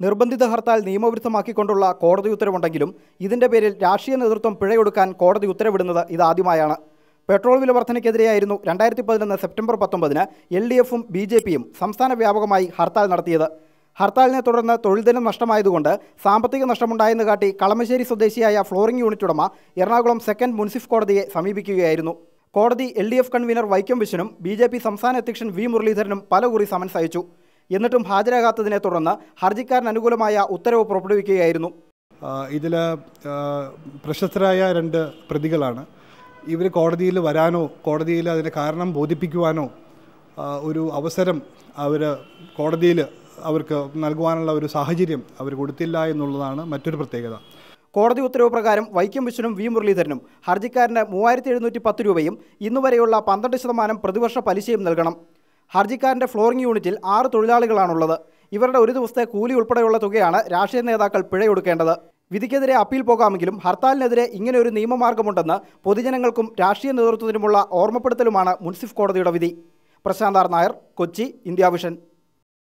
നിർബന്ധിത ഹർത്താൽ നിയമവിരുദ്ധമാക്കിക്കൊണ്ടുള്ള കോടതി ഉത്തരവുണ്ടെങ്കിലും ഇതിന്റെ പേരിൽ രാഷ്ട്രീയ നേതൃത്വം പിഴയൊടുക്കാൻ കോടതി ഉത്തരവിടുന്നത് ഇതാദ്യമായാണ്. പെട്രോൾ വില വർധനയ്ക്കെതിരെയായിരുന്നു 2011 സെപ്റ്റംബർ 19 LDFും BJPയും സംസ്ഥാന വ്യാപകമായി ഹർത്താൽ നടത്തിയത്. ഹർത്താലിനെ തുടർന്ന് തൊഴിൽ ദിനം നഷ്ടമായതുകൊണ്ട് സാമ്പത്തിക നഷ്ടമുണ്ടായെന്ന് കാട്ടി കളമശ്ശേരി സ്വദേശിയായ ഫ്ലോറിംഗ് യൂണിറ്റ് ഉടമ എറണാകുളം സെക്കൻഡ് മുൻസിഫ് കോടതിയെ സമീപിക്കുകയായിരുന്നു. കോടതി LDF കൺവീനർ വൈക്കം വിശ്വനും BJP സംസ്ഥാന അധ്യക്ഷൻ V മുരളീധരനും പലകുറി സമൻസ് അയച്ചു. എന്നിട്ടും ഹാജരാകാത്തതിനെ തുടർന്ന് ഹർജിക്കാരന് അനുകൂലമായ ഉത്തരവ് പുറപ്പെടുവിക്കുകയായിരുന്നു. ഇതിൽ പ്രശസ്തരായ 2 പ്രതികളാണ്. ഇവർ കോടതിയിൽ വരാനോ കോടതിയിൽ അതിൻ്റെ കാരണം ബോധിപ്പിക്കുവാനോ ഒരു അവസരം കോടതിയിൽ അവർക്ക് നൽകുവാനുള്ള ഒരു സാഹചര്യം അവർ കൊടുത്തില്ല എന്നുള്ളതാണ് മറ്റൊരു പ്രത്യേകത. കോടതി ഉത്തരവ് പ്രകാരം വൈക്കം വിശ്വനും V മുരളീധരനും ഹർജിക്കാരന് 3710 രൂപയും ഇന്നുവരെയുള്ള 12% പ്രതിവർഷ പലിശയും നൽകണം. ഹർജിക്കാരൻ്റെ ഫ്ലോറിംഗ് യൂണിറ്റിൽ 6 തൊഴിലാളികളാണുള്ളത്. ഇവരുടെ ഒരു ദിവസത്തെ കൂലി ഉൾപ്പെടെയുള്ള തുകയാണ് രാഷ്ട്രീയ നേതാക്കൾ പിഴയൊടുക്കേണ്ടത്. വിധിക്കെതിരെ അപ്പീൽ പോകാമെങ്കിലും ഹർത്താലിനെതിരെ ഇങ്ങനെയൊരു നിയമമാർഗമുണ്ടെന്ന് പൊതുജനങ്ങൾക്കും രാഷ്ട്രീയ നേതൃത്വത്തിനുമുള്ള ഓർമ്മപ്പെടുത്തലുമാണ് മുൻസിഫ് കോടതിയുടെ വിധി. Prashant Nair, Kochi, India vision.